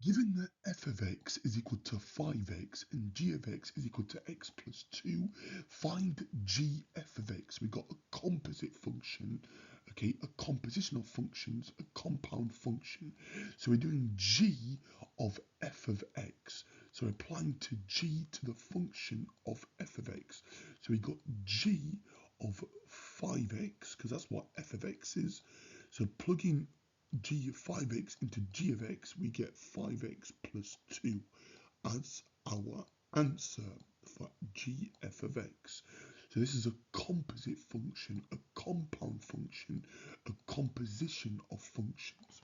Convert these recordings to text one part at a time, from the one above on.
Given that f of x is equal to 5x and g of x is equal to x plus 2, find g f of x. We've got a composite function, okay, a composition of functions, a compound function. So we're doing g of f of x. So we're applying to g to the function of f of x. So we got g of 5x, because that's what f of x is. So plugging g of 5x into g of x, we get 5x plus 2 as our answer for g f of x. So this is a composite function, a compound function, a composition of functions.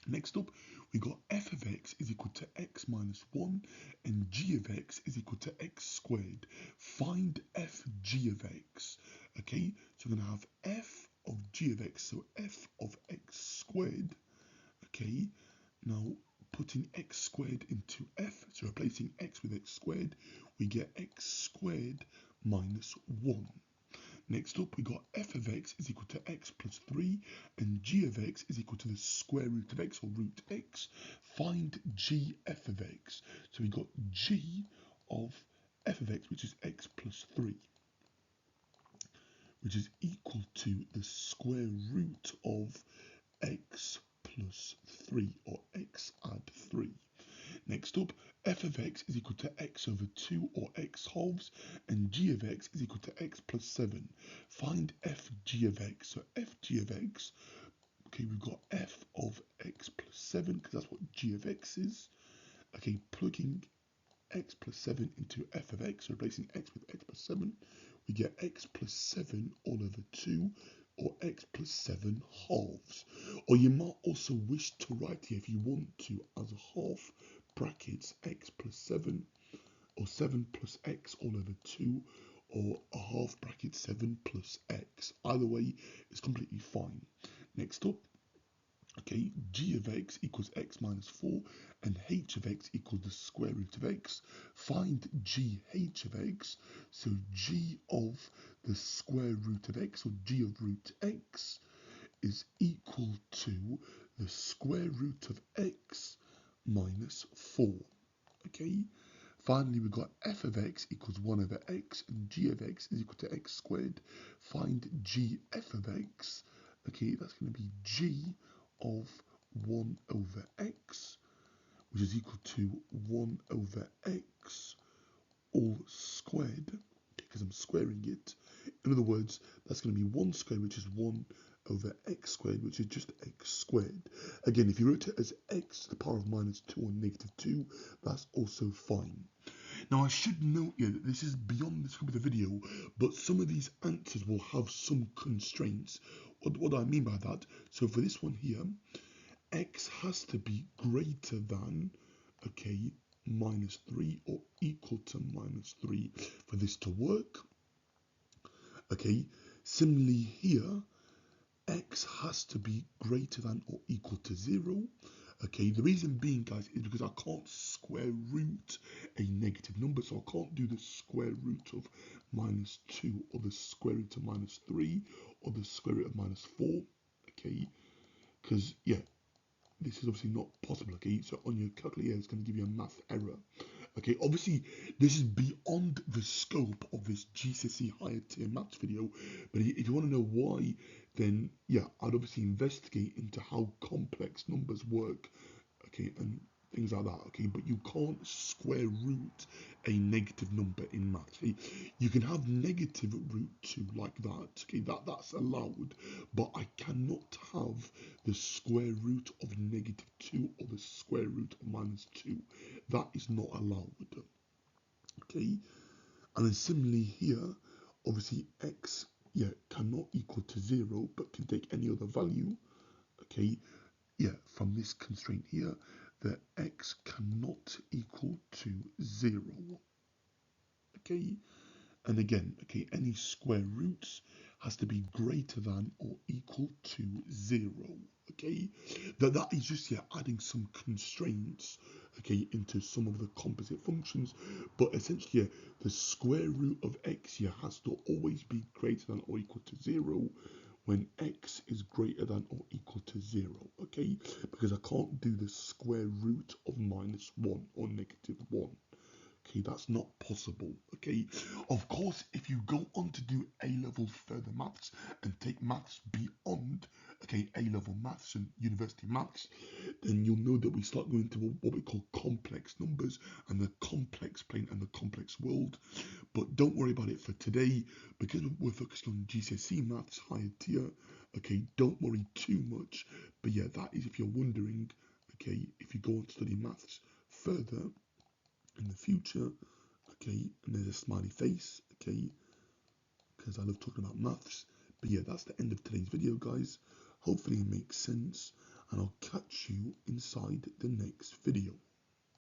Next up, we got f of x is equal to x minus 1 and g of x is equal to x squared. Find f g of x. Okay, so we're going to have f of g of x, so f of x squared. Okay, now putting x squared into f, so replacing x with x squared, we get x squared minus 1. Next up, we got f of x is equal to x plus 3 and g of x is equal to the square root of x or root x. Find g f of x. So we got g of f of x, which is x plus 3, which is equal to the square root of x plus 3, or x add 3. Next up, f of x is equal to x over 2 or x halves, and g of x is equal to x plus 7. Find f g of x. So f g of x, okay, we've got f of x plus 7, because that's what g of x is. Okay, plugging x plus 7 into f of x, so replacing x with x plus 7, we get x plus 7 all over 2, or x plus 7 halves. Or you might also wish to write here, if you want to, as a half brackets x plus 7, or 7 plus x all over 2, or a half bracket 7 plus x. Either way is completely fine. Next up, okay, g of x equals x minus 4 and h of x equals the square root of x. Find g h of x. So g of the square root of x, or g of root x, is equal to the square root of x minus 4. Okay, finally we've got f of x equals 1 over x and g of x is equal to x squared. Find g f of x. Okay, that's going to be g of 1 over x, which is equal to 1 over x all squared, because I'm squaring it. In other words, that's going to be 1 squared, which is 1 over x squared, which is just x squared. Again, if you wrote it as x to the power of minus 2 or negative 2, that's also fine. Now, I should note here that this is beyond the scope of the video, but some of these answers will have some constraints. What do I mean by that? So for this one here, x has to be greater than, okay, minus 3 or equal to minus 3 for this to work. Okay, similarly here, x has to be greater than or equal to 0. Okay, the reason being, guys, is because I can't square root a negative number, so I can't do the square root of minus 2 or the square root of minus 3 or the square root of minus 4. Okay, because, yeah, this is obviously not possible. Okay, so on your calculator, it's going to give you a math error. Okay, obviously, this is beyond the scope of this GCSE higher tier maths video, but if you want to know why, then yeah, I'd obviously investigate into how complex numbers work, okay, and things like that, okay, but you can't square root a negative number in maths. Okay? You can have negative root 2 like that, okay, that's allowed, but I cannot have the square root of negative 2 or the square root of minus 2. That is not allowed, okay. And then similarly here, obviously x, yeah, cannot equal to 0, but can take any other value, okay. Yeah, from this constraint here, that x cannot equal to 0, okay. And again, okay, any square roots has to be greater than or equal to 0, okay. That is just, yeah, adding some constraints, okay, into some of the composite functions, but essentially, yeah, the square root of x here has to always be greater than or equal to 0, when x is greater than or equal to 0, okay? Because I can't do the square root of -1 or -1. Okay, that's not possible, okay? Of course, if you go on to do A-level further maths and take maths beyond, okay, A-level maths and university maths, then you'll know that we start going to what we call complex numbers and the complex plane and the complex world. But don't worry about it for today, because we're focused on GCSE maths, higher tier, okay? Don't worry too much. But yeah, that is if you're wondering, okay, if you go on to study maths further in the future, okay, and there's a smiley face, okay, because I love talking about maths. But yeah, that's the end of today's video, guys. Hopefully it makes sense, and I'll catch you inside the next video.